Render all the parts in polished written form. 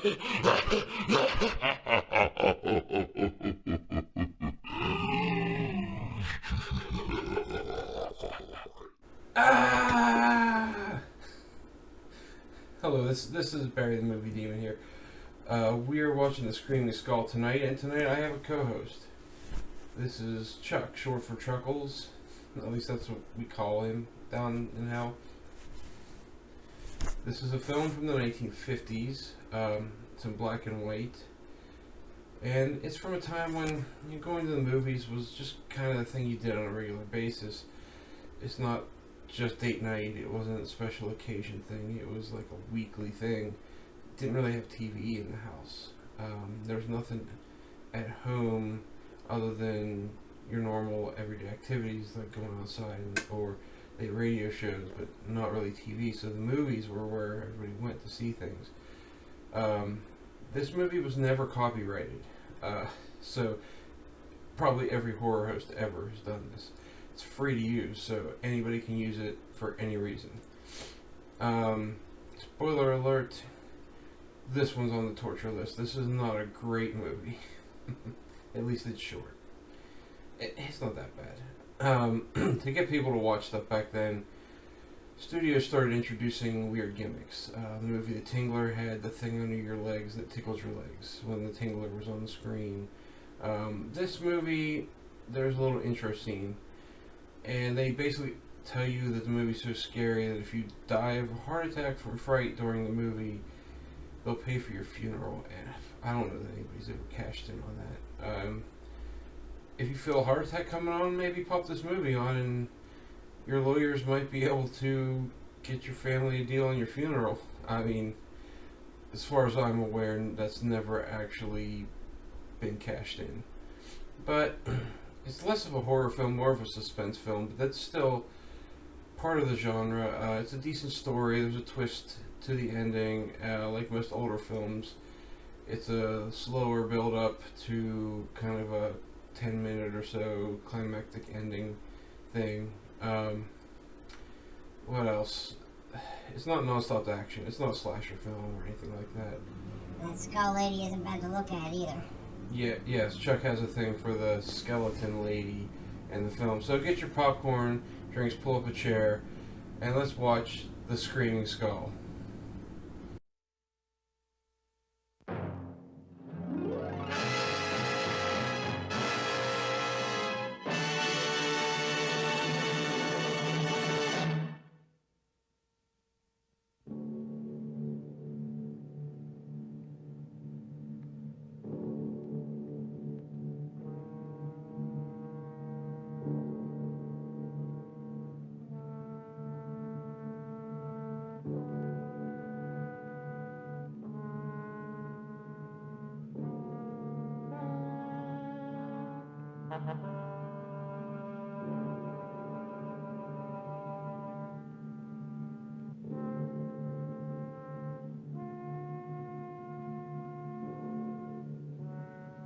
Ah! Hello, this is Barry the Movie Demon here. We are watching The Screaming Skull tonight, and tonight I have a co-host. This is Chuck, short for Chuckles. At least that's what we call him down in hell. This is a film from the 1950s. It's in black and white. And it's from a time when going to the movies was just kind of the thing you did on a regular basis. It's not just date night. It wasn't a special occasion thing. It was like a weekly thing. Didn't really have TV in the house. There was nothing at home other than your normal everyday activities like going outside or they had radio shows, but not really TV. So the movies were where everybody went to see things. This movie was never copyrighted, so probably every horror host ever has done this. It's free to use, so anybody can use it for any reason. Spoiler alert, this one's on the torture list. This is not a great movie. At least it's short. It's not that bad. To get people to watch stuff back then, studios started introducing weird gimmicks. The movie The Tingler had the thing under your legs that tickles your legs when the Tingler was on the screen. This movie, there's a little intro scene, and they basically tell you that the movie's so scary that if you die of a heart attack from fright during the movie, they'll pay for your funeral. And I don't know that anybody's ever cashed in on that. If you feel a heart attack coming on, maybe pop this movie on and your lawyers might be able to get your family a deal on your funeral. I mean, as far as I'm aware, that's never actually been cashed in. But it's less of a horror film, more of a suspense film, but that's still part of the genre. It's a decent story. There's a twist to the ending. Like most older films, it's a slower build-up to kind of a 10-minute or so climactic ending thing. What else? It's not non-stop action. It's not a slasher film or anything like that. That skull lady isn't bad to look at either. Yes, Chuck has a thing for the skeleton lady in the film. So get your popcorn, drinks, pull up a chair, and let's watch The Screaming Skull.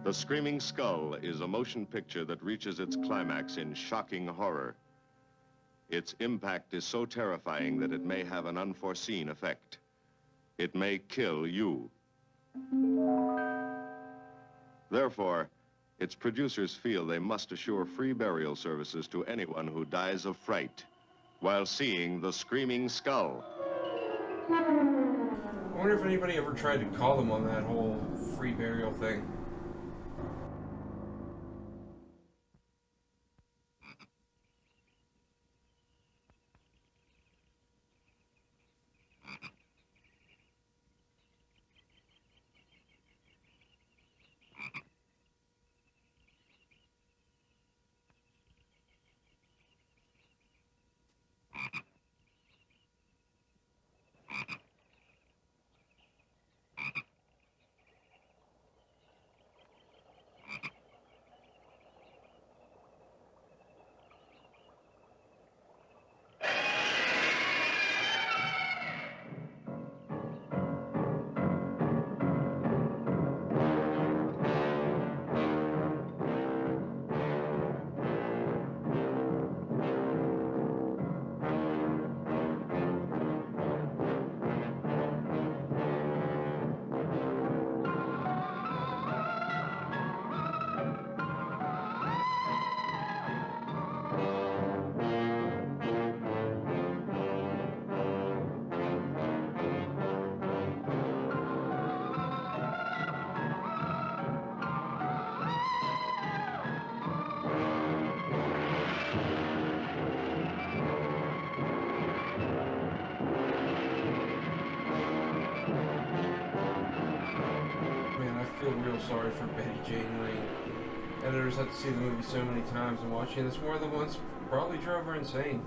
The Screaming Skull is a motion picture that reaches its climax in shocking horror. Its impact is so terrifying that it may have an unforeseen effect. It may kill you. Therefore, its producers feel they must assure free burial services to anyone who dies of fright while seeing The Screaming Skull. I wonder if anybody ever tried to call them on that whole free burial thing. feel sorry for Betty Jane Lane. Editors have to see the movie so many times, and watching this more than once probably drove her insane.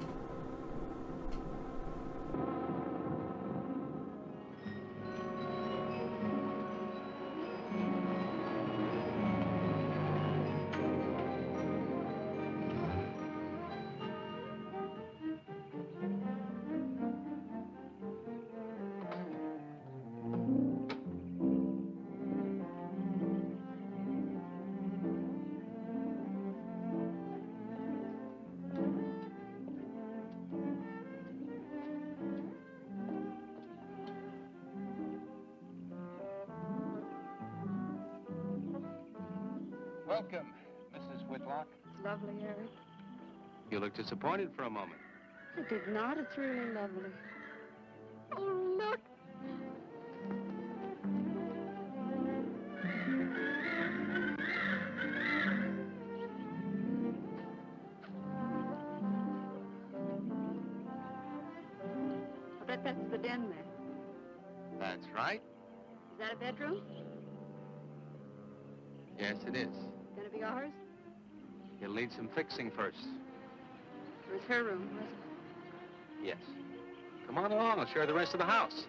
Welcome, Mrs. Whitlock. It's lovely, Eric. You look disappointed for a moment. I did not. It's really lovely. Oh, look. I bet that's the den there. That's right. Is that a bedroom? Yes, it is. Gonna be ours? You'll need some fixing first. It was her room, wasn't it? Yes. Come on along. I'll share the rest of the house.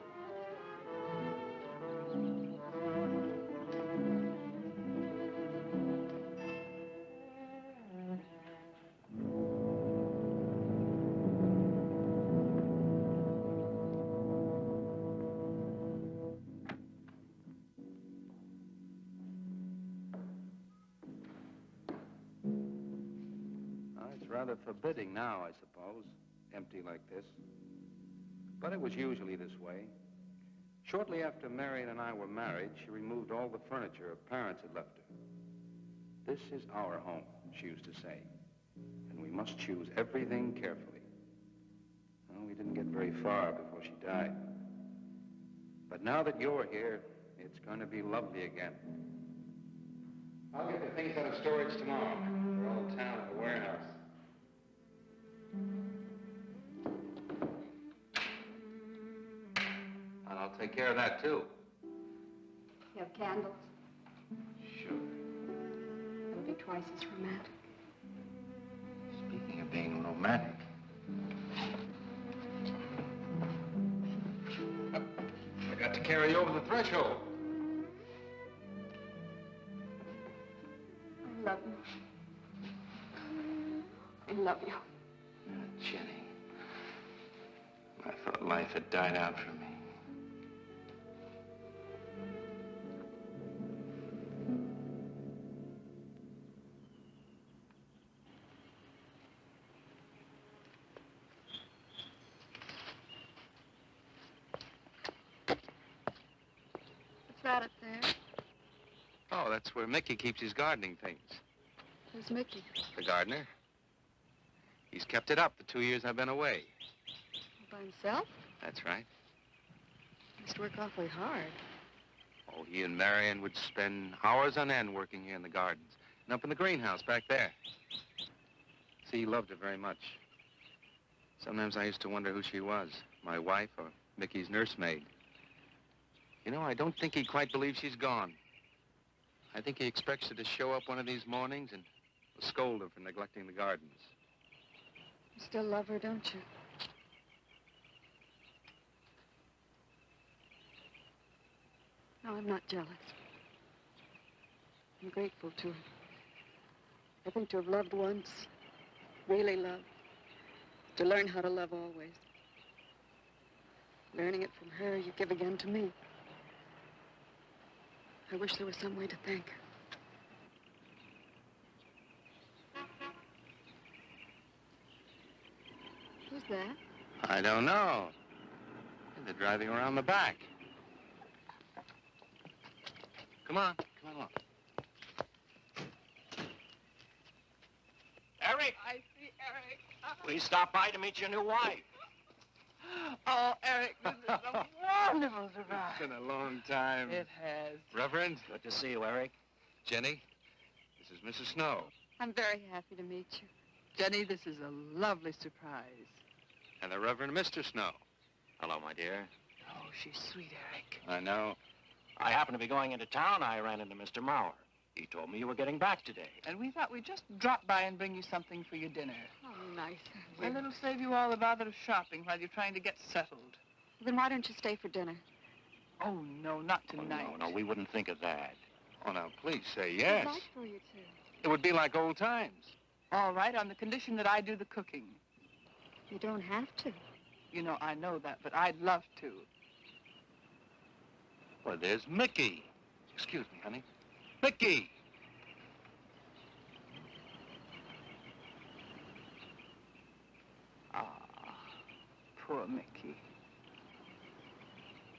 It's rather forbidding now, I suppose, empty like this. But it was usually this way. Shortly after Marion and I were married, she removed all the furniture her parents had left her. This is our home, she used to say, and we must choose everything carefully. Well, we didn't get very far before she died. But now that you're here, it's going to be lovely again. I'll get the things out of storage tomorrow. They're all in town at the warehouse. And I'll take care of that, too. You have candles? Sure. It'll be twice as romantic. Speaking of being romantic. I got to carry you over the threshold. I love you. I love you. Jenny, I thought life had died out for me. What's that up there? Oh, that's where Mickey keeps his gardening things. Who's Mickey? The gardener. He's kept it up the 2 years I've been away. By himself? That's right. He must work awfully hard. Oh, he and Marion would spend hours on end working here in the gardens and up in the greenhouse back there. See, he loved her very much. Sometimes I used to wonder who she was, my wife or Mickey's nursemaid. You know, I don't think he quite believes she's gone. I think he expects her to show up one of these mornings and scold her for neglecting the gardens. You still love her, don't you? No, I'm not jealous. I'm grateful to her. I think to have loved once, really loved, to learn how to love always. Learning it from her, you give again to me. I wish there was some way to thank her. Who's that? I don't know. They're driving around the back. Come on along. Eric, I see Eric. please stop by to meet your new wife. Oh, Eric, this is a wonderful surprise. It's been a long time. It has. Reverend, Good to see you, Eric. Jenny, this is Mrs. Snow. I'm very happy to meet you. Jenny, this is a lovely surprise. And the Reverend Mr. Snow. Hello, my dear. Oh, she's sweet, Eric. I know. I happened to be going into town. I ran into Mr. Mauer. He told me you were getting back today. And we thought we'd just drop by and bring you something for your dinner. Oh, nice. Well, it'll save you all the bother of shopping while you're trying to get settled. Then why don't you stay for dinner? Oh, no, not Oh, tonight. no, we wouldn't think of that. Oh, now, please say yes. I'd like for you to. It would be like old times. All right, on the condition that I do the cooking. You don't have to. You know, I know that, but I'd love to. Well, there's Mickey. Excuse me, honey. Mickey! Ah, poor Mickey.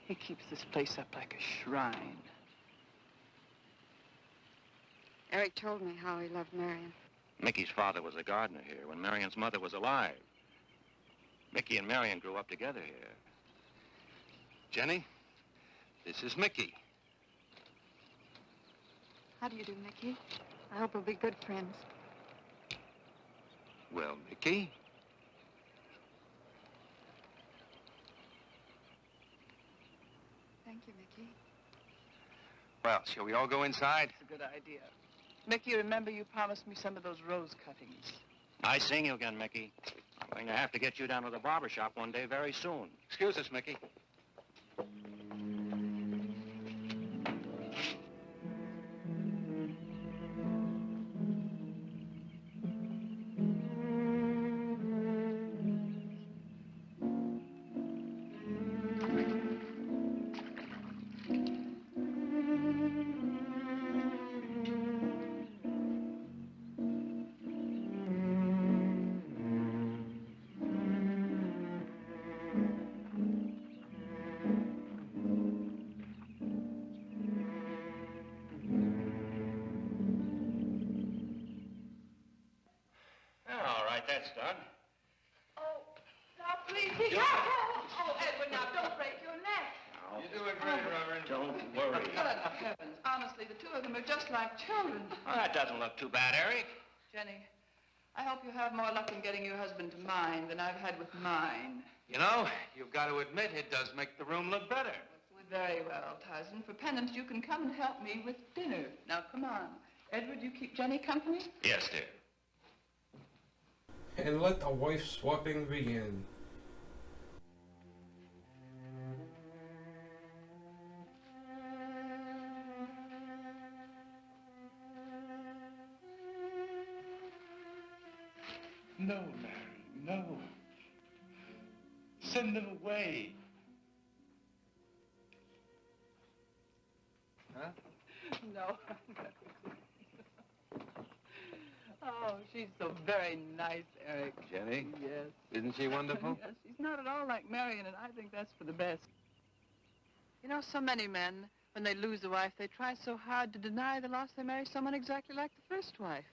He keeps this place up like a shrine. Eric told me how he loved Marion. Mickey's father was a gardener here when Marion's mother was alive. Mickey and Marion grew up together here. Jenny, this is Mickey. How do you do, Mickey? I hope we'll be good friends. Well, Mickey, Thank you, Mickey. well, shall we all go inside? It's a good idea. Mickey, remember you promised me some of those rose cuttings. Nice seeing you again, Mickey. I'm going to have to get you down to the barber shop one day very soon. Excuse us, Mickey. All right, that's done. Oh, now please be careful. Oh, Edward, now don't break your neck. You're doing great, Reverend. Don't worry. Good heavens. Honestly, the two of them are just like children. Well, that doesn't look too bad, Eric. Jenny, I hope you have more luck in getting your husband to mine than I've had with mine. You know, you've got to admit it does make the room look better. Very well, Tarzan. For penance, you can come and help me with dinner. Now, come on. Edward, you keep Jenny company? Yes, dear. And let the wife swapping begin. No, Mary, no. Send them away. Huh? No. Oh, she's so very nice, Eric. Jenny, Yes. isn't she wonderful? Yes, she's not at all like Marion, and I think that's for the best. You know, so many men, when they lose a wife, they try so hard to deny the loss they marry someone exactly like the first wife.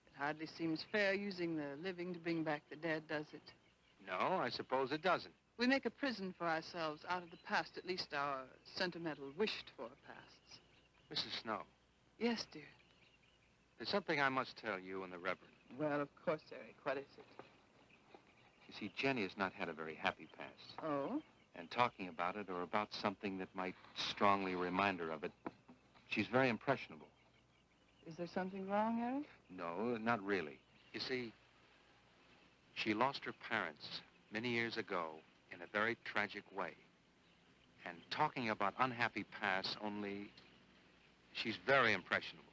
It hardly seems fair using the living to bring back the dead, does it? No, I suppose it doesn't. We make a prison for ourselves out of the past, at least our sentimental, wished-for pasts. Mrs. Snow, Yes, dear. there's something I must tell you and the Reverend. Well, of course, Eric. What is it? You see, Jenny has not had a very happy past. Oh? And talking about it or about something that might strongly remind her of it, she's very impressionable. Is there something wrong, Eric? No, not really. You see, she lost her parents many years ago in a very tragic way. And talking about unhappy past only, she's very impressionable.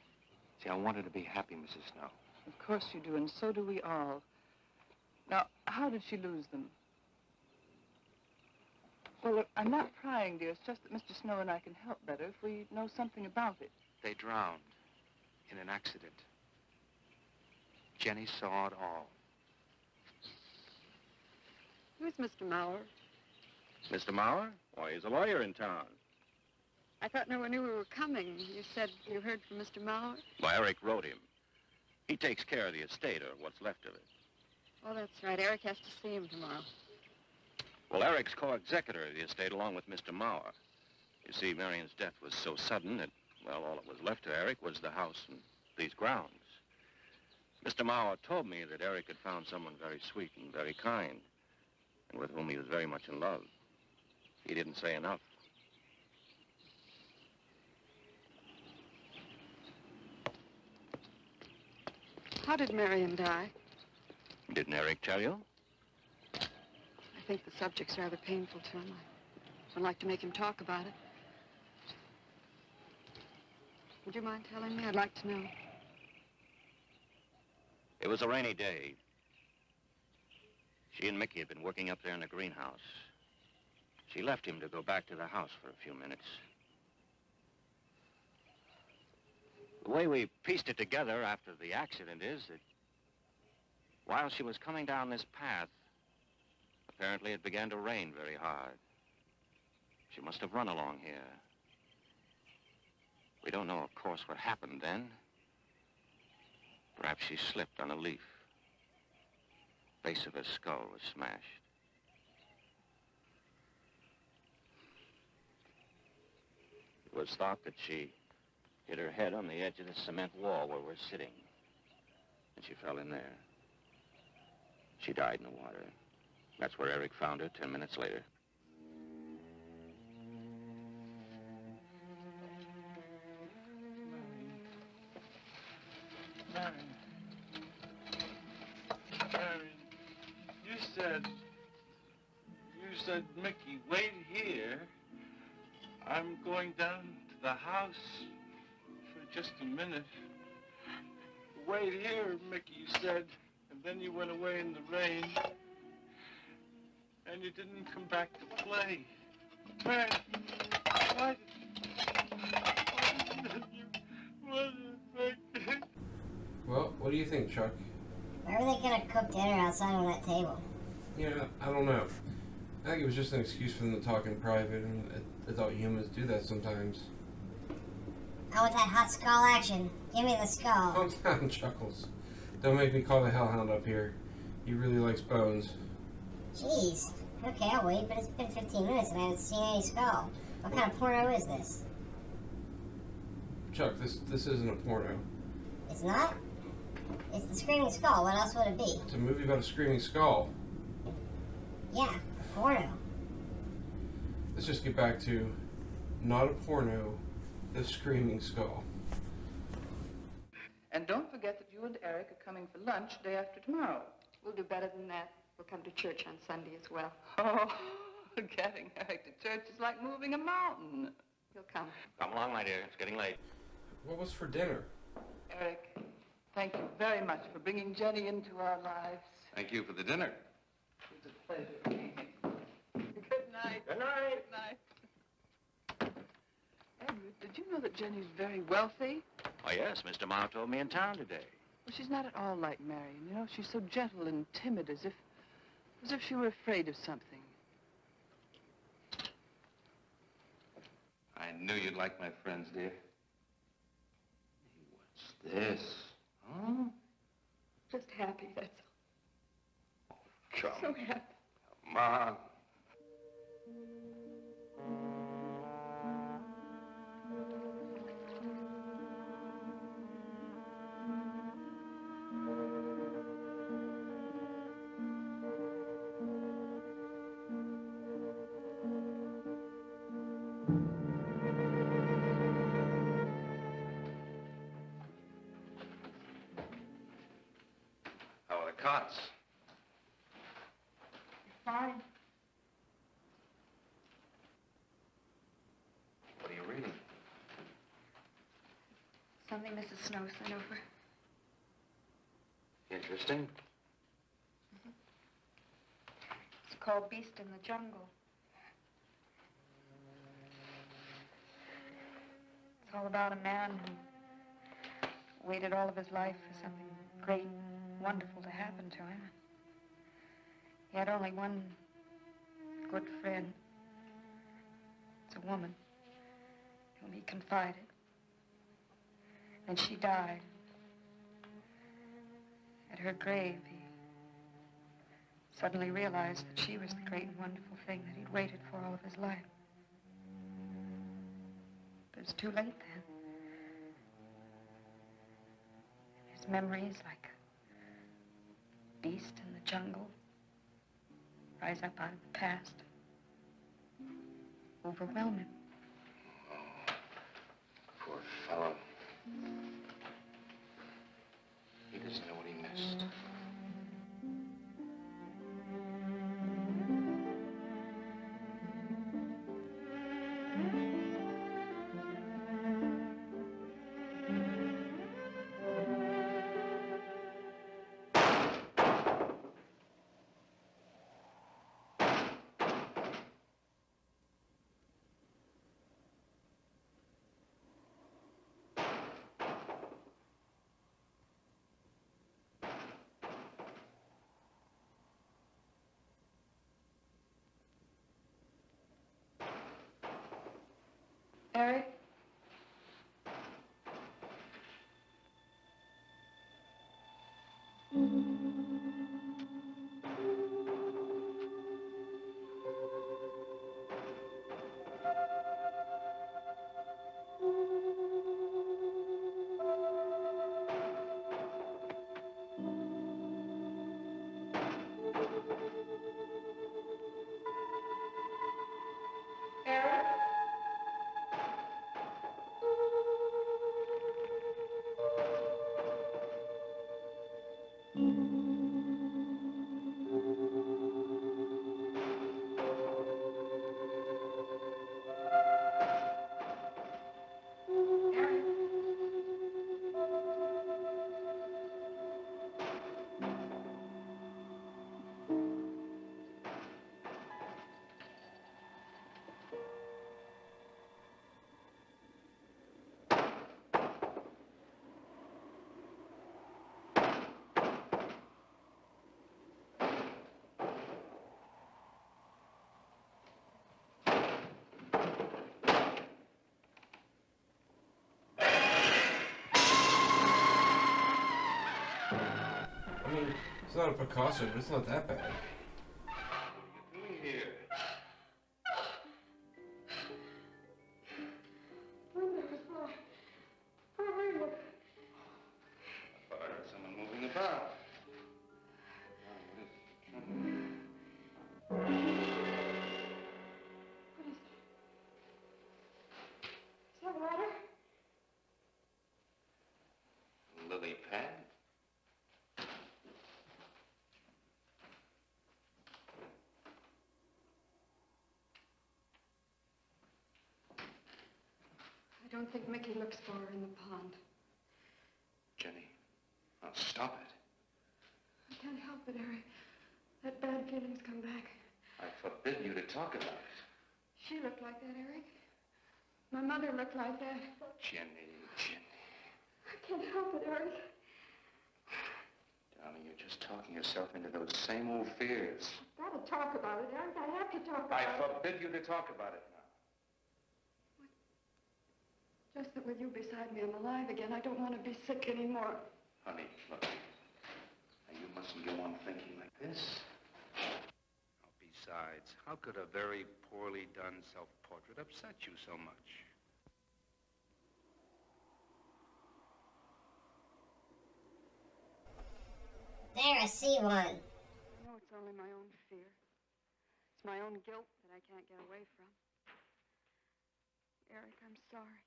See, I want her to be happy, Mrs. Snow. Of course you do, and so do we all. Now, how did she lose them? Well, look, I'm not prying, dear. It's just that Mr. Snow and I can help better if we know something about it. They drowned in an accident. Jenny saw it all. Who's Mr. Mauer? Mr. Mauer? Why, he's a lawyer in town. I thought no one knew we were coming. You said you heard from Mr. Mauer? Well, Eric wrote him. He takes care of the estate, or what's left of it. Oh, that's right. Eric has to see him tomorrow. Well, Eric's co-executor of the estate along with Mr. Mauer. You see, Marion's death was so sudden that, well, all that was left to Eric was the house and these grounds. Mr. Mauer told me that Eric had found someone very sweet and very kind, and with whom he was very much in love. He didn't say enough. How did Marion die? Didn't Eric tell you? I think the subject's rather painful to him. I don't like to make him talk about it. Would you mind telling me? I'd like to know. It was a rainy day. She and Mickey had been working up there in the greenhouse. She left him to go back to the house for a few minutes. The way we pieced it together after the accident is that while she was coming down this path, apparently it began to rain very hard. She must have run along here. We don't know, of course, what happened then. Perhaps she slipped on a leaf. Base of her skull was smashed. It was thought that she hit her head on the edge of the cement wall where we're sitting. And she fell in there. She died in the water. That's where Eric found her 10 minutes later. Marion, you said, Mickey, wait here. I'm going down to the house for just a minute. Wait here, Mickey, you said, and then you went away in the rain, and you didn't come back to play. Marion, why did you... Well, what do you think, Chuck? Why were they gonna cook dinner outside on that table? Yeah, I don't know. I think it was just an excuse for them to talk in private, and adult humans do that sometimes. I want that hot skull action. Give me the skull. Calm down, Chuckles. Don't make me call the hellhound up here. He really likes bones. Jeez. Okay, I'll wait, but it's been 15 minutes and I haven't seen any skull. What kind of porno is this? Chuck, this isn't a porno. It's not? It's the Screaming Skull. What else would it be? It's a movie about a screaming skull. Yeah, porno. Let's just get back to not a porno, the Screaming Skull. And don't forget that you and Eric are coming for lunch day after tomorrow. We'll do better than that. We'll come to church on Sunday as well. Oh, getting Eric to church is like moving a mountain. He'll come. Come along, my dear. It's getting late. What was for dinner? Eric, thank you very much for bringing Jenny into our lives. Thank you for the dinner. It's a pleasure. Good night. Good night. Good night. Edward, did you know that Jenny's very wealthy? Oh, yes. Mr. Mao told me in town today. Well, she's not at all like Marion. You know, she's so gentle and timid, as if she were afraid of something. I knew you'd like my friends, dear. What's this? Huh? Just happy, that's all. Come. So happy. Come on. How are the cots? Fine. What are you reading? Something Mrs. Snow sent over. Interesting. It's called Beast in the Jungle. It's all about a man who waited all of his life for something great, wonderful to happen to him. He had only one good friend. It's a woman whom he confided. And she died. At her grave, he suddenly realized that she was the great and wonderful thing that he'd waited for all of his life. But it's too late then. His memories, like a beast in the jungle, rise up out of the past, overwhelm him. Poor fellow. He just know what he missed. Eric? Eric? I mean, it's not a Picasso, but it's not that bad. What are you doing here? I thought I heard someone moving about. What is it? Is that water? Lily pad? I don't think Mickey looks for her in the pond. Jenny, now stop it. I can't help it, Eric. That bad feeling's come back. I forbid you to talk about it. She looked like that, Eric. My mother looked like that. Jenny. I can't help it, Eric. Darling, you're just talking yourself into those same old fears. I've got to talk about it, Eric. I have to talk about I it. forbid you to talk about it now. Just that with you beside me, I'm alive again. I don't want to be sick anymore. Honey, look. Now, you mustn't go on thinking like this. Besides, how could a very poorly done self-portrait upset you so much? There, I see one. I know it's only my own fear. It's my own guilt that I can't get away from. Eric, I'm sorry.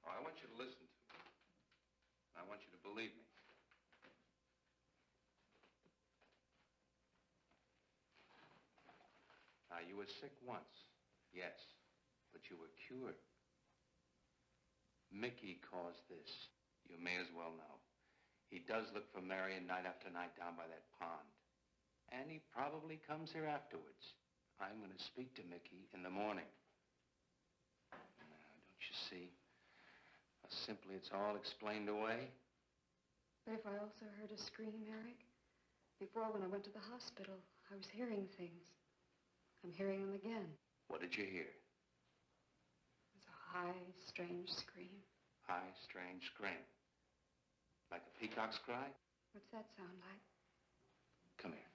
Oh, I want you to listen to me. I want you to believe me. Now, you were sick once, yes, but you were cured. Mickey caused this. You may as well know. He does look for Marion night after night down by that pond. And he probably comes here afterwards. I'm going to speak to Mickey in the morning. Now, don't you see? Simply, it's all explained away. But if I also heard a scream, Eric, before when I went to the hospital, I was hearing things. I'm hearing them again. What did you hear? It was a high, strange scream. High, strange scream. Like a peacock's cry? What's that sound like? Come here.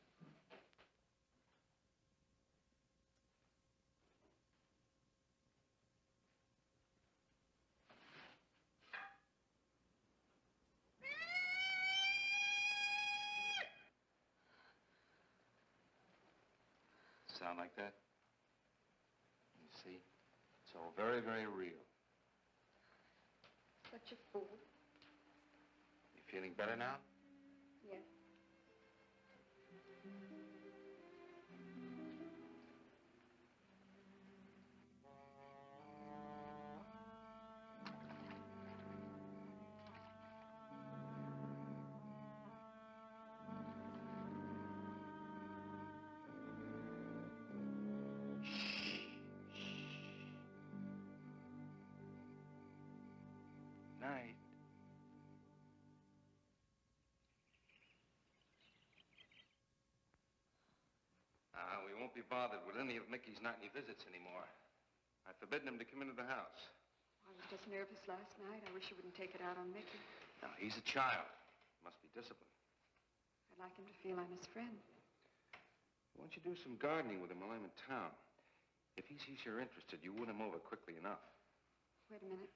Sound like that? You see? It's all very, very real. such a fool. You feeling better now? Yes. Night. We won't be bothered with any of Mickey's nightly visits anymore. I've forbidden him to come into the house. I was just nervous last night. I wish you wouldn't take it out on Mickey. Now, he's a child. Must be disciplined. I'd like him to feel I'm his friend. Why don't you do some gardening with him while I'm in town? If he sees you're interested, you win him over quickly enough. Wait a minute.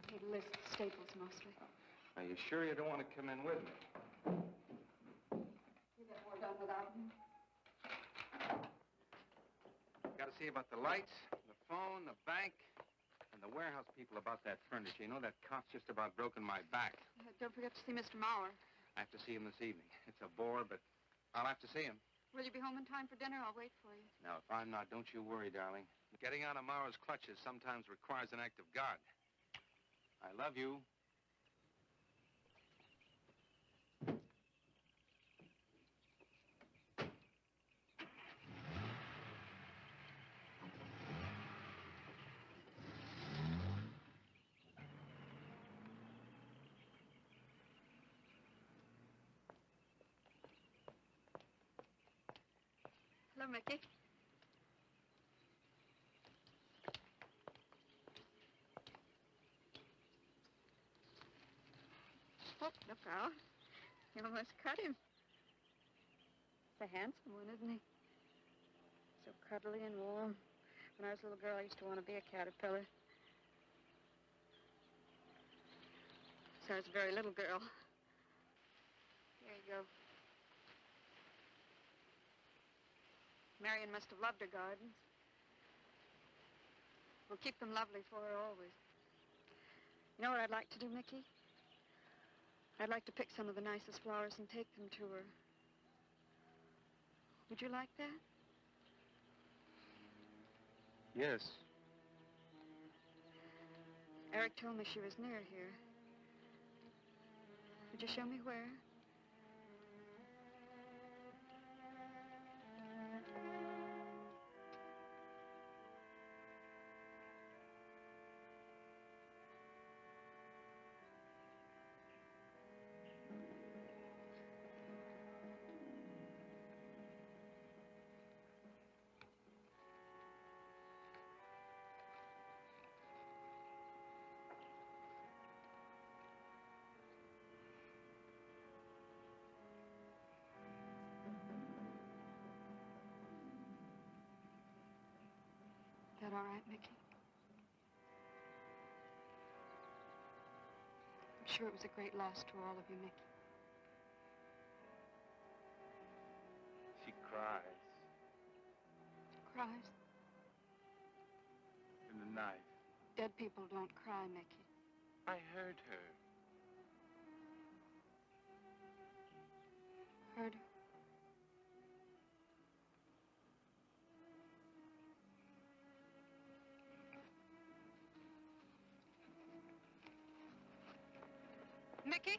I need a list of staples mostly. Are you sure you don't want to come in with me? You get more done without me. Got to see about the lights, the phone, the bank, and the warehouse people about that furniture. You know, that cop's just about broken my back. Don't forget to see Mr. Mauer. I have to see him this evening. It's a bore, but I'll have to see him. Will you be home in time for dinner? I'll wait for you. Now, if I'm not, don't you worry, darling. Getting out of Mauer's clutches sometimes requires an act of God. I love you. Hello, Mickey. Oh, look out. You almost cut him. He's a handsome one, isn't he? So cuddly and warm. When I was a little girl, I used to want to be a caterpillar. So I was a very little girl. Here you go. Marion must have loved her gardens. We'll keep them lovely for her always. You know what I'd like to do, Mickey? I'd like to pick some of the nicest flowers and take them to her. Would you like that? Yes. Eric told me she was near here. Would you show me where? Is that all right, Mickey? I'm sure it was a great loss to all of you, Mickey. She cries Cries? in the night. Dead people don't cry, Mickey. I heard her. Heard her? Mickey?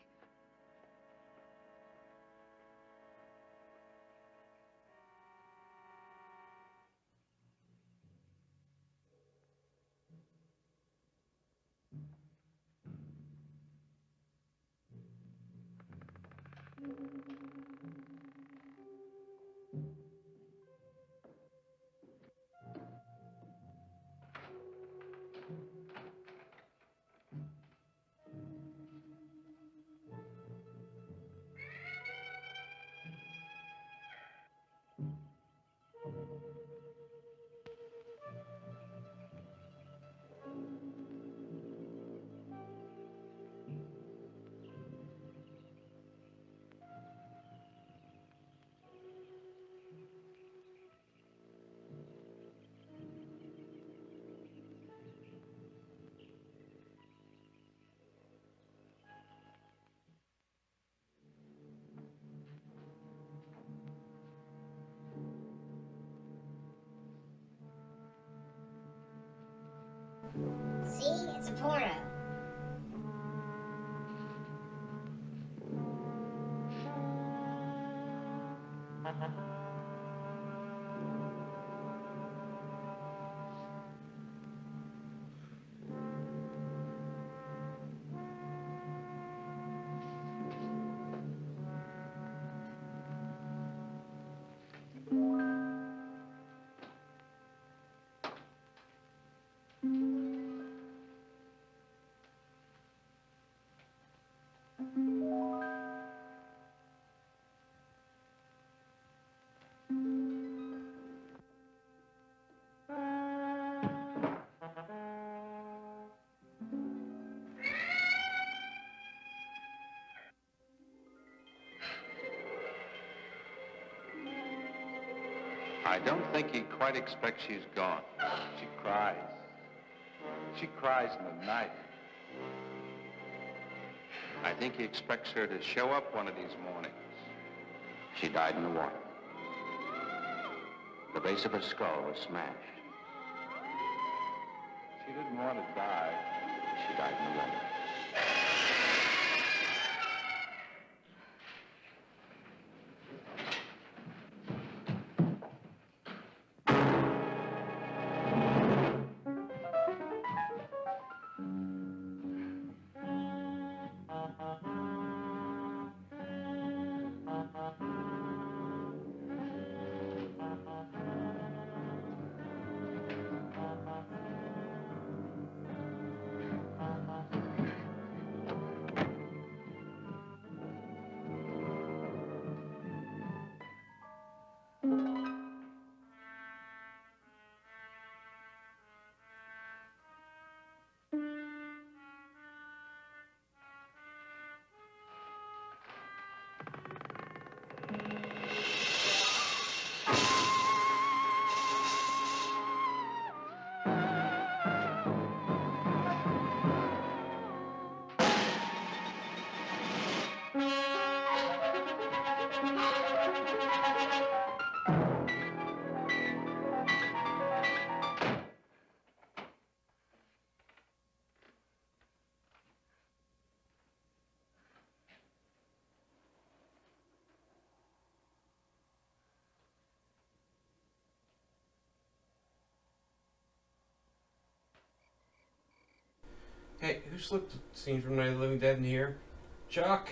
See? It's a porno. I don't think he quite expects she's gone. She cries. She cries in the night. I think he expects her to show up one of these mornings. She died in the water. The base of her skull was smashed. She didn't want to die. She died in the water. Hey, who slipped the scene from Night of the Living Dead in here? Chuck?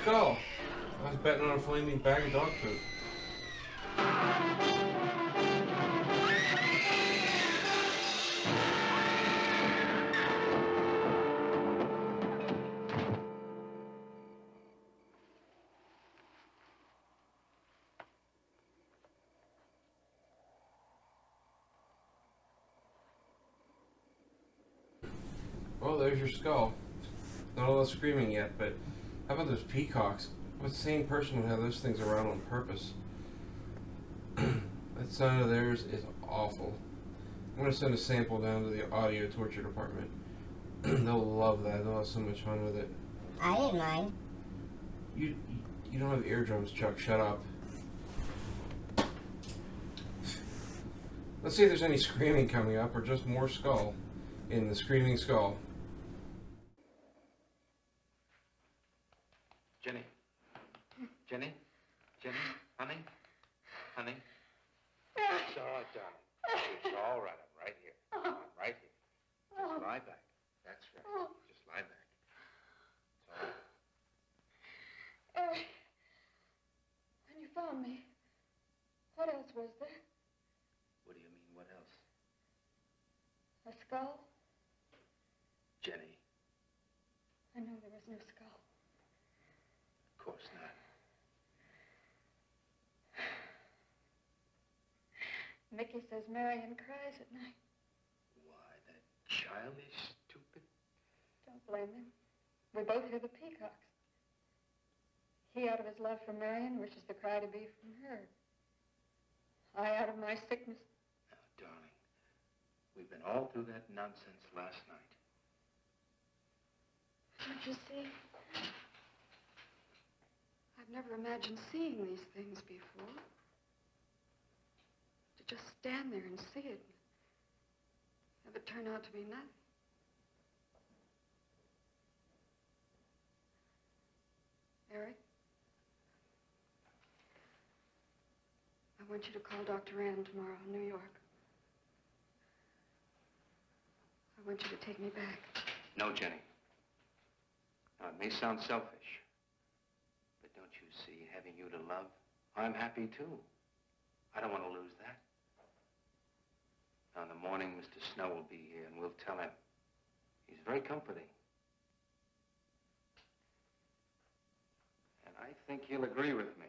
skull. I was betting on a flaming bag of dog poop. Well, there's your skull. Not all the screaming yet, but how about those peacocks? What sane person would have those things around on purpose? That sound of theirs is awful. I'm going to send a sample down to the audio torture department. They'll love that. They'll have so much fun with it. I didn't mind. You don't have eardrums, Chuck. Shut up. Let's see if there's any screaming coming up or just more skull in the screaming skull. Jenny. Jenny? Jenny? Honey? Honey? It's all right, darling. It's all right. I'm right here. I'm right here. Just lie back. That's right. Just lie back. It's all right. Eric, when you found me, what else was there? What do you mean, what else? A skull? Jenny, I know there was no skull. of course not. Mickey says Marion cries at night. Why, that childish, stupid... Don't blame him. We both hear the peacocks. He out of his love for Marion wishes the cry to be from her. I out of my sickness. Now, darling, we've been all through that nonsense last night. Don't you see? I've never imagined seeing these things before. To just stand there and see it. Have it turn out to be nothing. Eric? I want you to call Dr. Ann tomorrow in New York. I want you to take me back. No, Jenny. Now, it may sound selfish, but don't you see, having you to love, I'm happy too. I don't want to lose that. Now, in the morning, Mr. Snow will be here, and we'll tell him. He's very comforting. And I think he'll agree with me.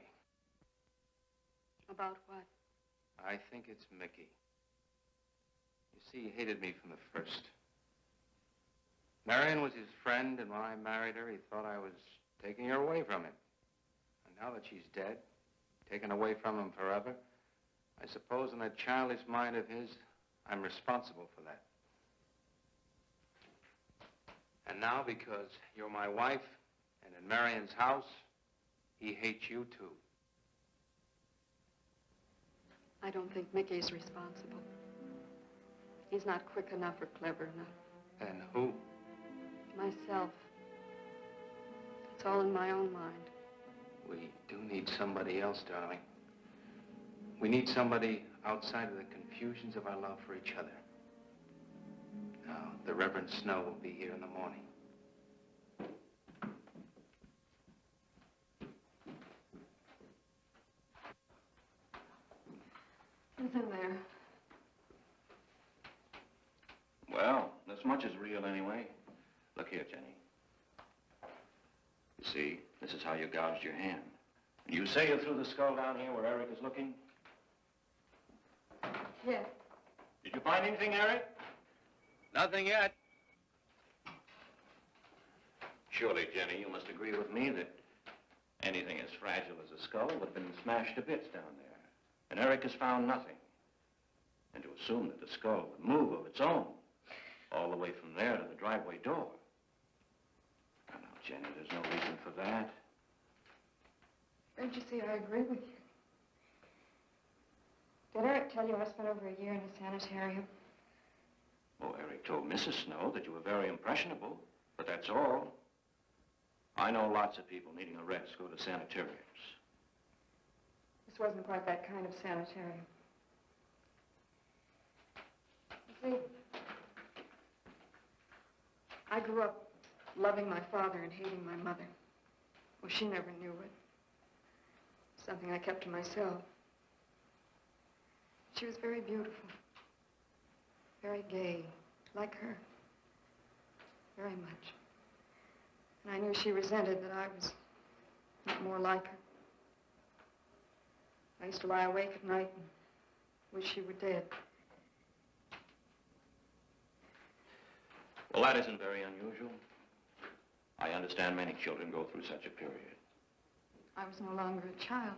About what? I think it's Mickey. You see, he hated me from the first. Marion was his friend, and when I married her, he thought I was taking her away from him. And now that she's dead, taken away from him forever, I suppose in that childish mind of his, I'm responsible for that. And now, because you're my wife, and in Marion's house, he hates you too. I don't think Mickey's responsible. He's not quick enough or clever enough. And who? Myself. It's all in my own mind. We do need somebody else, darling. We need somebody outside of the confusions of our love for each other. Now, the Reverend Snow will be here in the morning. Who's in there? Well, this much is real anyway. Look here, Jenny. You see, this is how you gouged your hand. You say you threw the skull down here where Eric is looking? Yes. Did you find anything, Eric? Nothing yet. Surely, Jenny, you must agree with me that anything as fragile as a skull would have been smashed to bits down there. And Eric has found nothing. And to assume that the skull would move of its own, all the way from there to the driveway door. Now, Jenny, there's no reason for that. Don't you see, I agree with you. Did Eric tell you I spent over a year in a sanitarium? Oh, Eric told Mrs. Snow that you were very impressionable, but that's all. I know lots of people needing a rest go to sanitariums. This wasn't quite that kind of sanitarium. You see, I grew up loving my father and hating my mother. Well, she never knew it. Something I kept to myself. She was very beautiful. Very gay, like her. Very much. And I knew she resented that I was not more like her. I used to lie awake at night and wish she were dead. Well, that isn't very unusual. I understand many children go through such a period. I was no longer a child.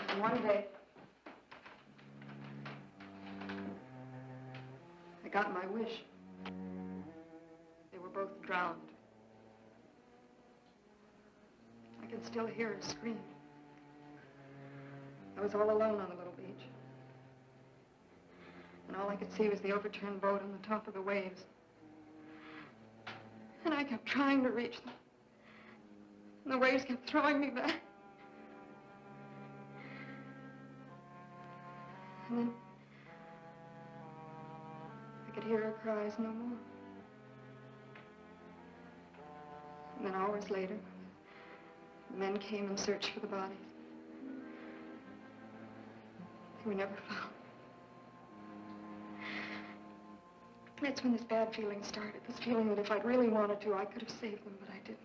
And one day, I got my wish. They were both drowned. I can still hear her scream. I was all alone on the little beach. And all I could see was the overturned boat on the top of the waves. And I kept trying to reach them. And the waves kept throwing me back. And then I could hear her cries no more. And then hours later, the men came and searched for the bodies. They were never found. That's when this bad feeling started. This feeling that if I'd really wanted to, I could have saved them, but I didn't.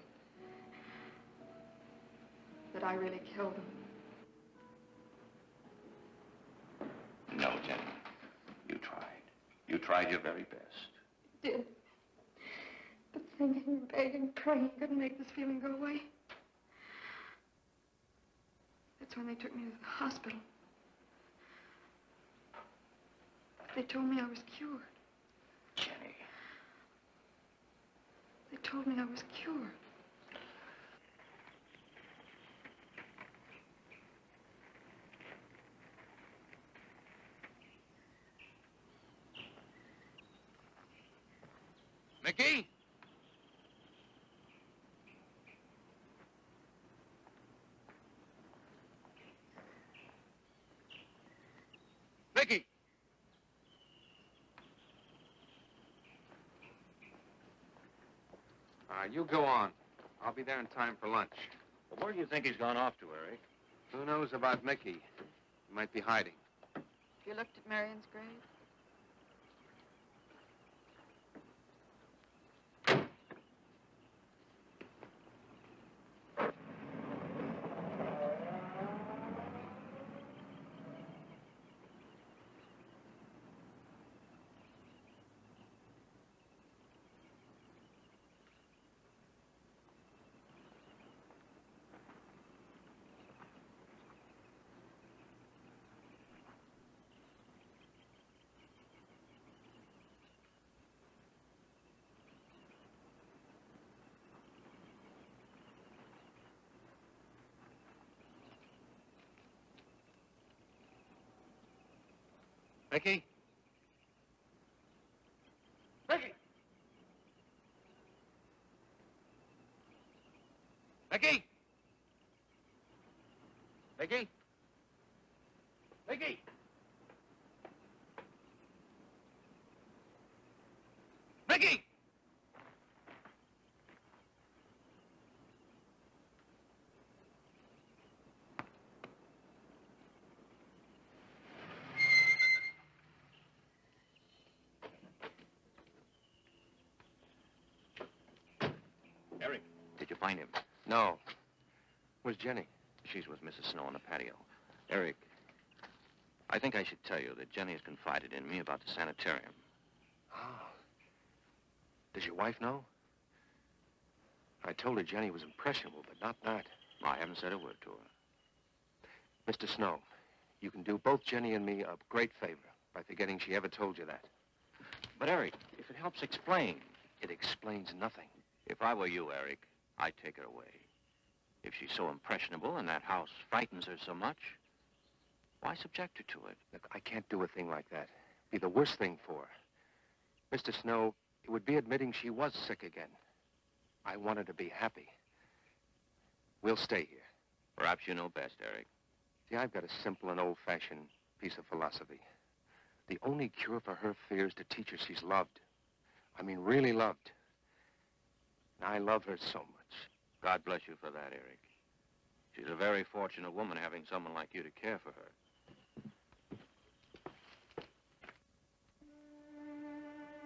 That I really killed them. No, Jenny. You tried. You tried your very best. Did. But thinking, begging, praying couldn't make this feeling go away. That's when they took me to the hospital. They told me I was cured. Jenny. They told me I was cured. Mickey? Mickey! You go on. I'll be there in time for lunch. Well, where do you think he's gone off to, Eric? Who knows about Mickey? He might be hiding. You looked at Marion's grave? Mickey? Mickey! Mickey! Mickey? Mickey! Mickey! Eric, did you find him? No. Where's Jenny? She's with Mrs. Snow on the patio. Eric, I think I should tell you that Jenny has confided in me about the sanitarium. Oh. Does your wife know? I told her Jenny was impressionable, but not that. I haven't said a word to her. Mr. Snow, you can do both Jenny and me a great favor by forgetting she ever told you that. But, Eric, if it helps explain. It explains nothing. If I were you, Eric, I'd take her away. If she's so impressionable and that house frightens her so much, why subject her to it? Look, I can't do a thing like that. It'd be the worst thing for her. Mr. Snow, it would be admitting she was sick again. I want her to be happy. We'll stay here. Perhaps you know best, Eric. See, I've got a simple and old-fashioned piece of philosophy. The only cure for her fear is to teach her she's loved. I mean, really loved. I love her so much. God bless you for that, Eric. She's a very fortunate woman having someone like you to care for her.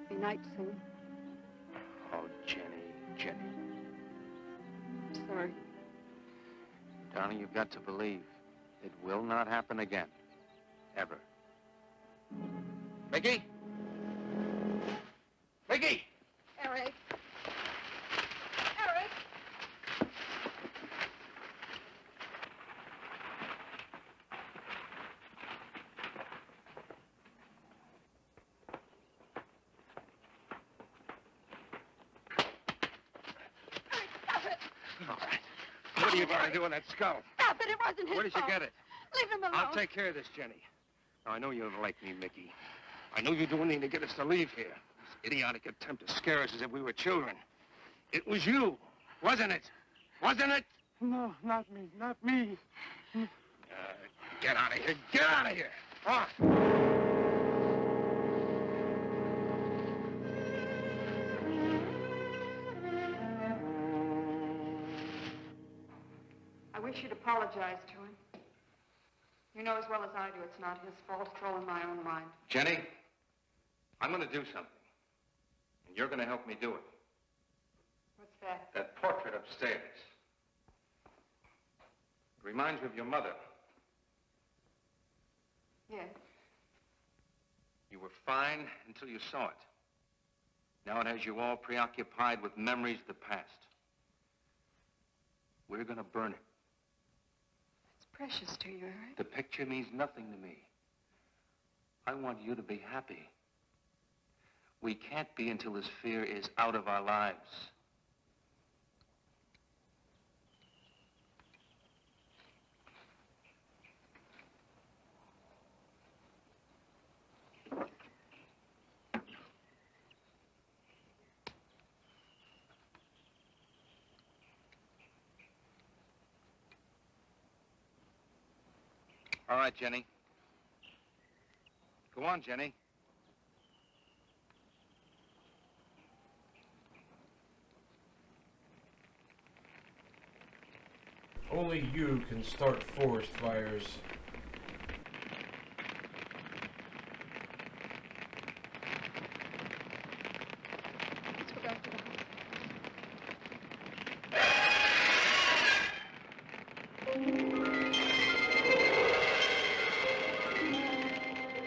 Be night soon. Oh, Jenny, Jenny. I'm sorry. Darling, you've got to believe it will not happen again. Ever. Mickey? Mickey! Eric. Eric! Stop it! All right. What are you going to do with that skull? Stop it! It wasn't his Where did you fault. get it? Leave him alone. I'll take care of this, Jenny. Now, I know you don't like me, Mickey. I know you do anything to get us to leave here. This idiotic attempt to scare us as if we were children. It was you, wasn't it? Wasn't it? No, not me, not me. Get out of here. Get out of here. Come on. I wish you'd apologize to him. You know as well as I do it's not his fault. It's all in my own mind. Jenny, I'm going to do something. And you're going to help me do it. What's that? That portrait upstairs. It reminds me of your mother. Yes. You were fine until you saw it. Now it has you all preoccupied with memories of the past. We're going to burn it. It's precious to you, Eric. The picture means nothing to me. I want you to be happy. We can't be until this fear is out of our lives. All right, Jenny. Go on, Jenny. Only you can start forest fires. Let's go back to the house.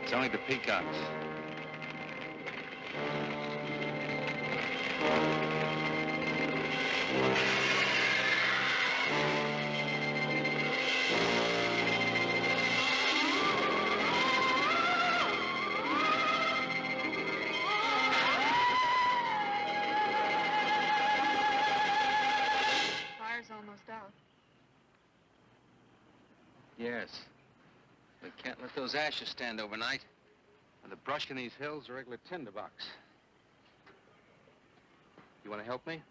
It's only the peacocks. Fire's almost out. Yes. We can't let those ashes stand overnight. And the brush in these hills are regular tinderbox. You want to help me?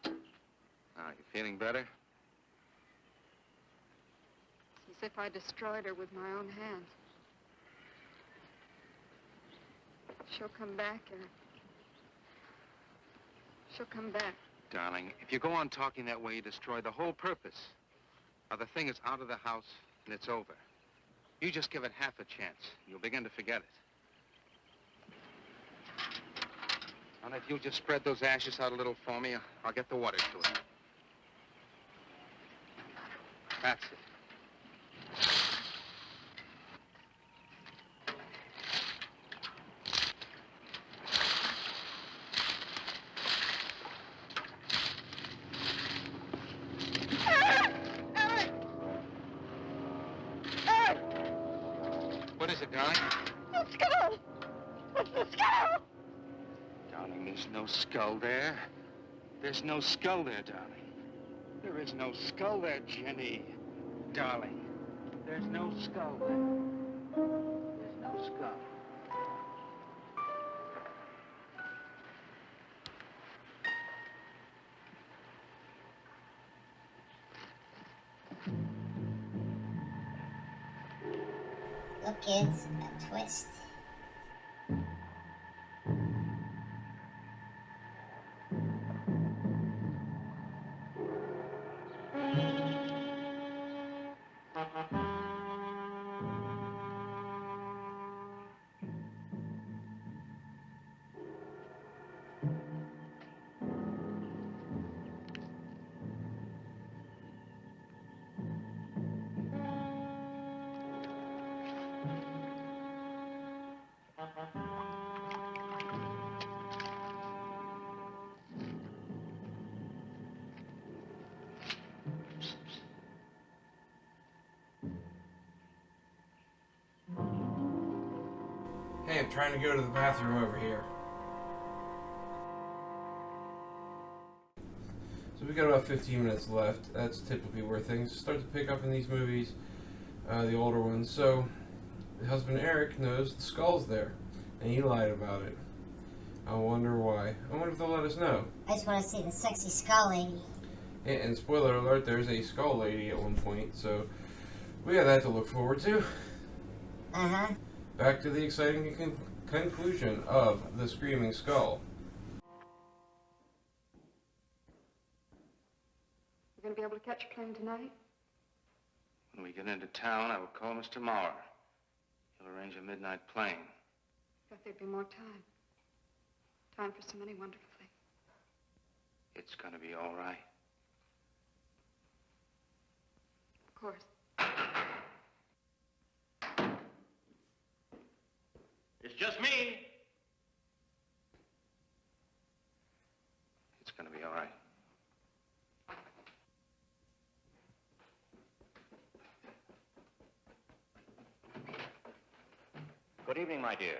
Now, you feeling better? It's as if I destroyed her with my own hands. She'll come back, Eric. She'll come back. Darling, if you go on talking that way, you destroy the whole purpose. Now, the thing is out of the house, and it's over. You just give it half a chance. You'll begin to forget it. And if you'll just spread those ashes out a little for me, I'll get the water to it. That's it. What is it, darling? The skull! It's the skull! Darling, there's no skull there. There's no skull there, darling. There is no skull there, Jenny. Darling, there's no skull there. There's no skull. Look, kids, a twist. Hey, I'm trying to go to the bathroom over here. So we got about 15 minutes left. That's typically where things start to pick up in these movies, the older ones. So the husband Eric knows the skull's there, and he lied about it. I wonder why. I wonder if they'll let us know. I just want to see the sexy skull lady. And spoiler alert, there's a skull lady at one point, so we got that to look forward to. Uh-huh. Back to the exciting conclusion of The Screaming Skull. You going to be able to catch a plane tonight? When we get into town, I will call Mr. Maurer. He'll arrange a midnight plane. Thought there'd be more time. Time for so many wonderful things. It's gonna be all right. Of course. It's just me. It's gonna be all right. Good evening, my dear.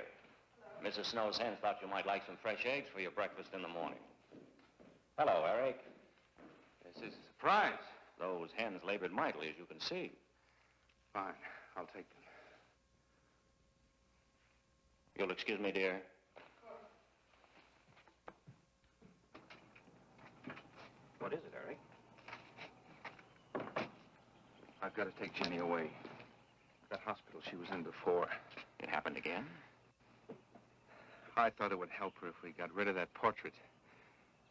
Mrs. Snow's hens thought you might like some fresh eggs for your breakfast in the morning. Hello, Eric. This is a surprise. Those hens labored mightily, as you can see. Fine, I'll take them. You'll excuse me, dear. What is it, Eric? I've got to take Jenny away. That hospital she was in before. It happened again? I thought it would help her if we got rid of that portrait.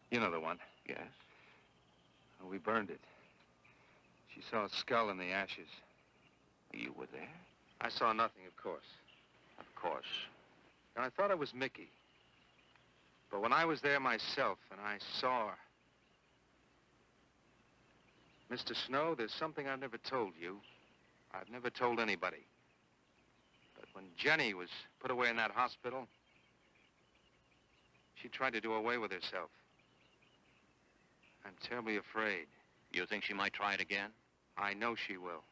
You know the one. Yes. Well, we burned it. She saw a skull in the ashes. You were there? I saw nothing, of course. Of course. And I thought it was Mickey. But when I was there myself and I saw her... Mr. Snow, there's something I've never told you. I've never told anybody. But when Jenny was put away in that hospital, she tried to do away with herself. I'm terribly afraid. You think she might try it again? I know she will.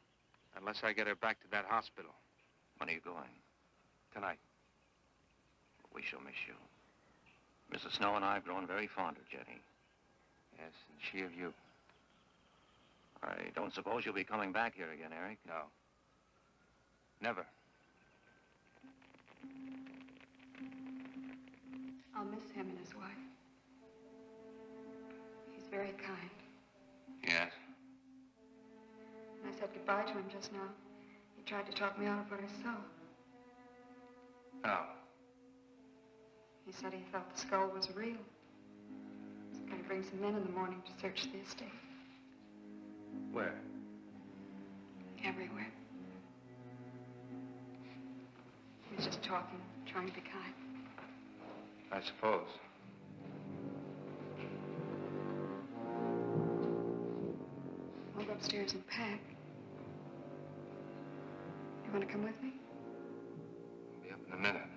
Unless I get her back to that hospital. When are you going? Tonight. We shall miss you. Mrs. Snow and I have grown very fond of Jenny. Yes, and she of you. I don't suppose you'll be coming back here again, Eric? No. Never. I'll miss him and his wife. He's very kind. Yes? When I said goodbye to him just now, he tried to talk me out of what I saw. Oh. He said he felt the skull was real. He's going to bring some men in the morning to search the estate. Where? Everywhere. He was just talking, trying to be kind. I suppose. I'll go upstairs and pack. You want to come with me? I'll be up in a minute.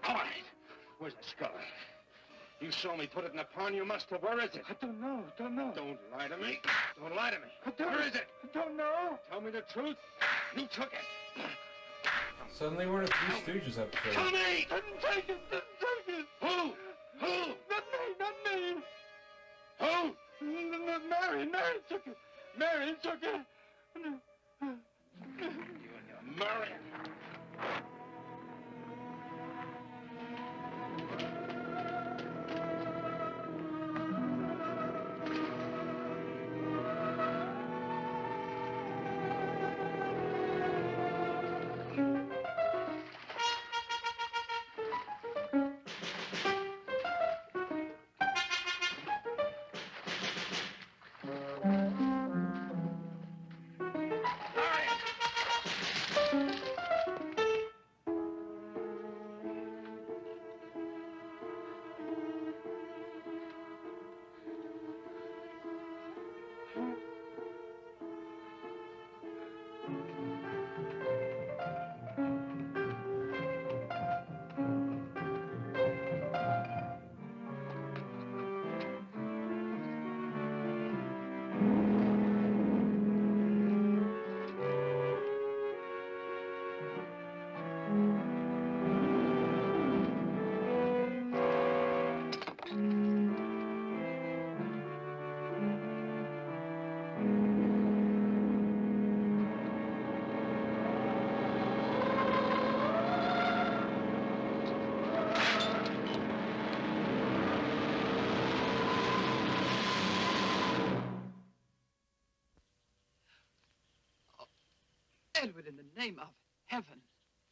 All right. Where's the skull? You saw me put it in the pond. You must have. Where is it? I don't know. Don't lie to me. Don't lie to me. Where is it? I don't know. Tell me the truth. You took it. Suddenly we're in a Three Stooges episode. Tell me! Didn't take it. Didn't take it. Who? Who? Not me. Not me. Who? Marion took it. Marion took it. You and your Marion. Edward, in the name of heaven.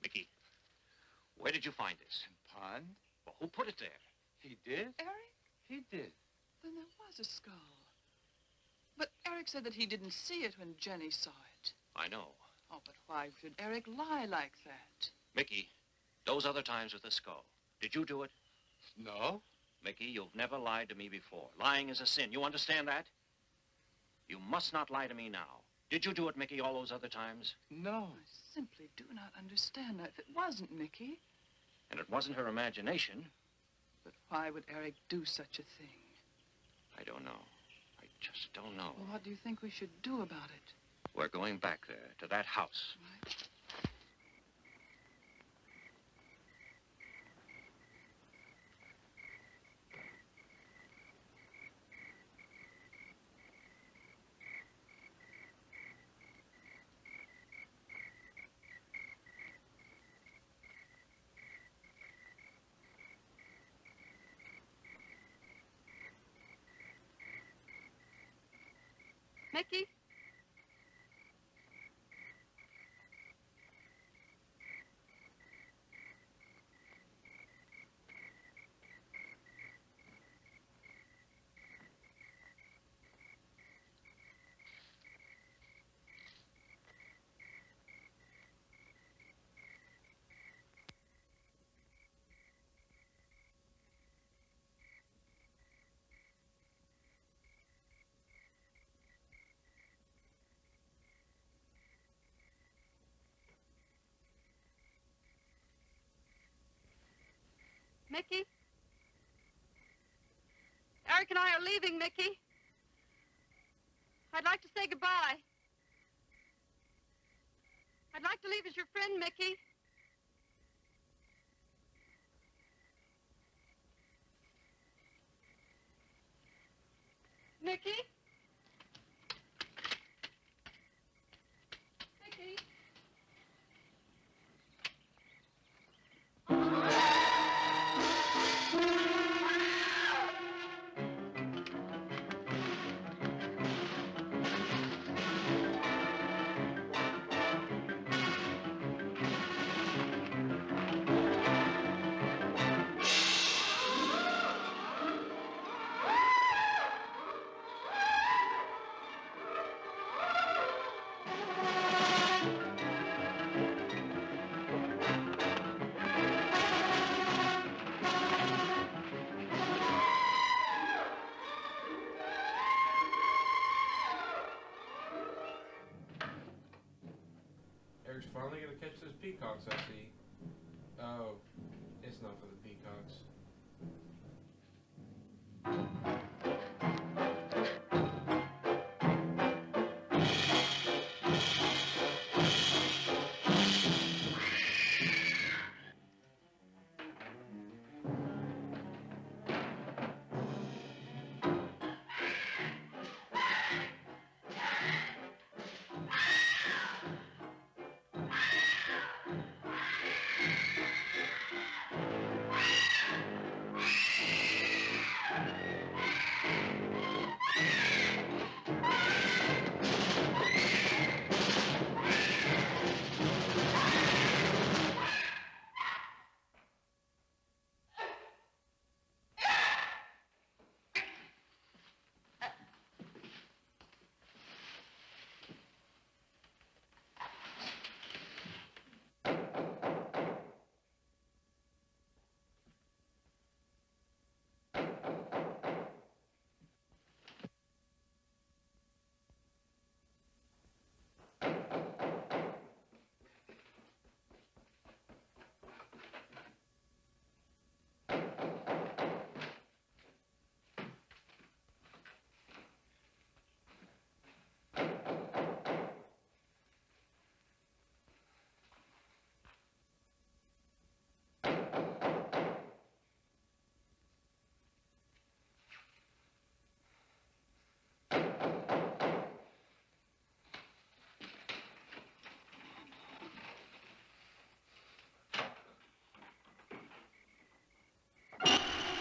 Mickey, where did you find this? Pond? Well, who put it there? He did? Eric? He did. Then there was a skull. But Eric said that he didn't see it when Jenny saw it. I know. Oh, but why should Eric lie like that? Mickey, those other times with the skull, did you do it? No. Mickey, you've never lied to me before. Lying is a sin. You understand that? You must not lie to me now. Did you do it, Mickey, all those other times? No. I simply do not understand that. If it wasn't Mickey, And it wasn't her imagination. but why would Eric do such a thing? I don't know. I just don't know. Well, what do you think we should do about it? We're going back there, to that house. Right. Mickey? Mickey? Eric and I are leaving, Mickey. I'd like to say goodbye. I'd like to leave as your friend, Mickey. Mickey? Mickey? peacocks I see. Oh, it's not for the peacocks.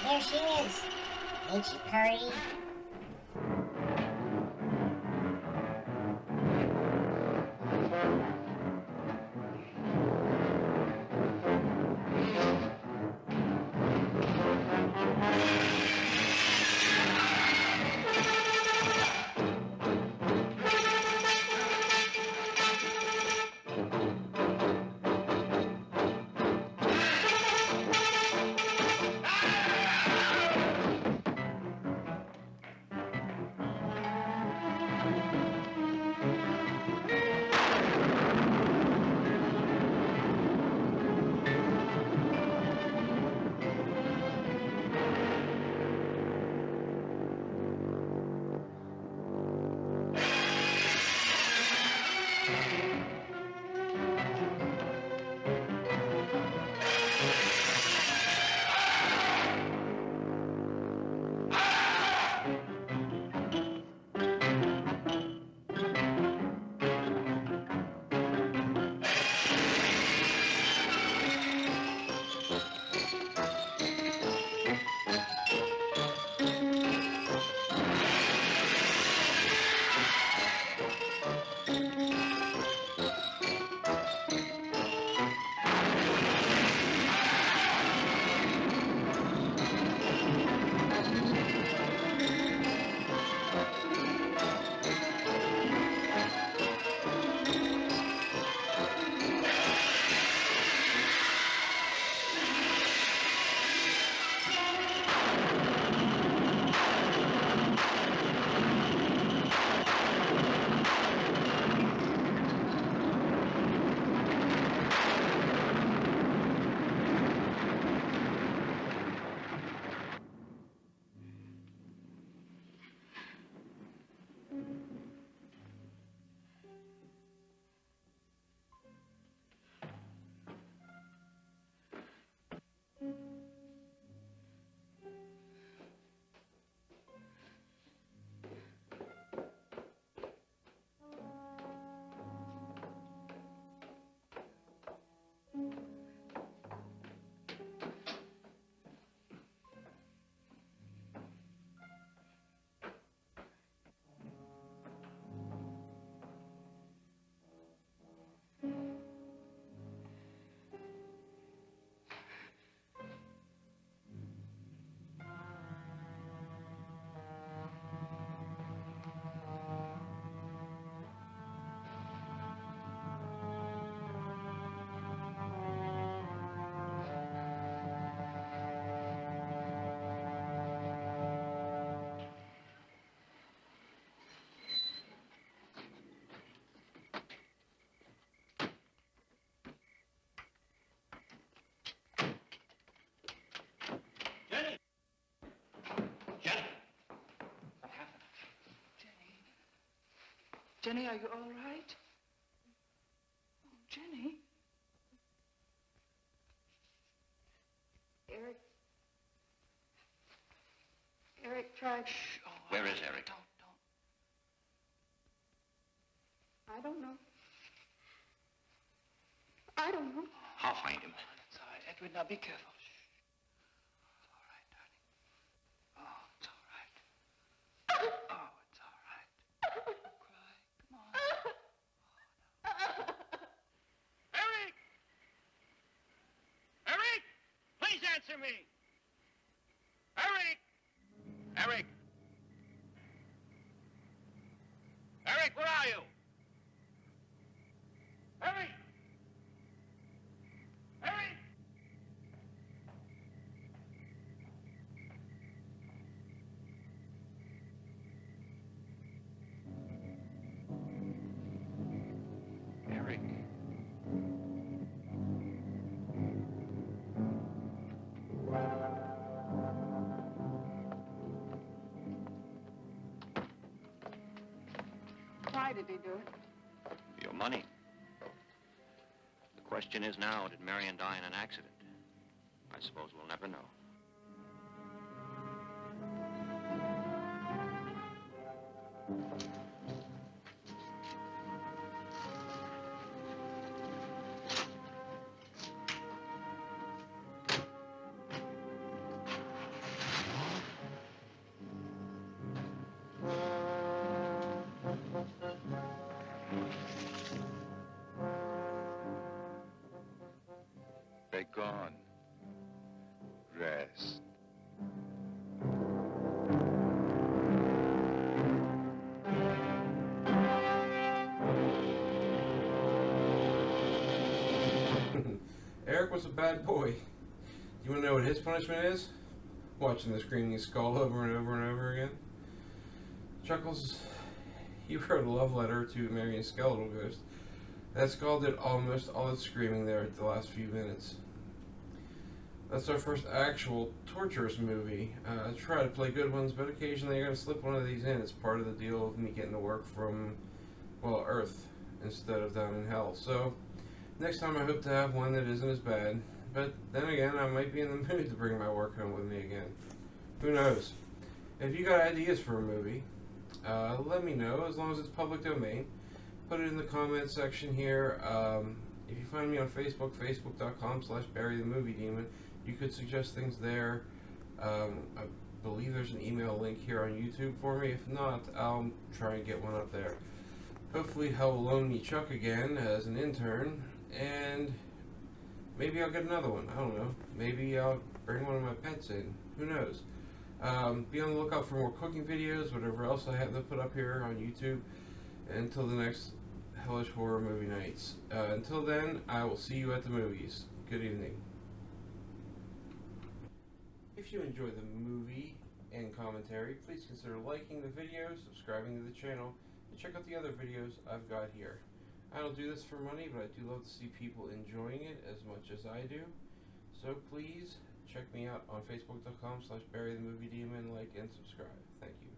There she is. Ain't she purty? Jenny, are you all right? Oh, Jenny. Eric tried. Shh. Oh, Where is Eric? Don't. I don't know. I don't know. I'll find him. It's all right. Edward, now be careful. Shh. It's all right, darling. Oh, it's all right. Oh, it's all right. Don't cry. Come on. Eric! Eric! Please answer me! Eric! Eric! Eric, where are you? Eric! Eric! Eric. Why did he do it? Your money. The question is now, did Marion die in an accident? I suppose we'll never know. They're gone. Rest. Eric was a bad boy. Do you want to know what his punishment is? Watching the screaming skull over and over and over again. Chuckles, he wrote a love letter to Marion's skeletal ghost. That skull did almost all its screaming there at the last few minutes. That's our first actual torturous movie. I try to play good ones, but occasionally I'm going to slip one of these in. It's part of the deal of me getting to work from, well, Earth instead of down in hell. So, next time I hope to have one that isn't as bad. But then again, I might be in the mood to bring my work home with me again. Who knows? If you got ideas for a movie, let me know, as long as it's public domain. Put it in the comment section here. If you find me on Facebook, facebook.com/BarryTheMovieDemon, you could suggest things there. I believe there's an email link here on YouTube for me. If not, I'll try and get one up there. Hopefully Hell will loan me Chuck again as an intern, and maybe I'll get another one. I don't know. Maybe I'll bring one of my pets in. Who knows? Be on the lookout for more cooking videos, whatever else I have to put up here on YouTube. Until the next Hellish Horror Movie Nights. Until then, I will see you at the movies. Good evening. If you enjoyed the movie and commentary, please consider liking the video, subscribing to the channel, and check out the other videos I've got here. I don't do this for money, but I do love to see people enjoying it as much as I do. So please check me out on facebook.com/BarryTheMovieDemon, like and subscribe. Thank you.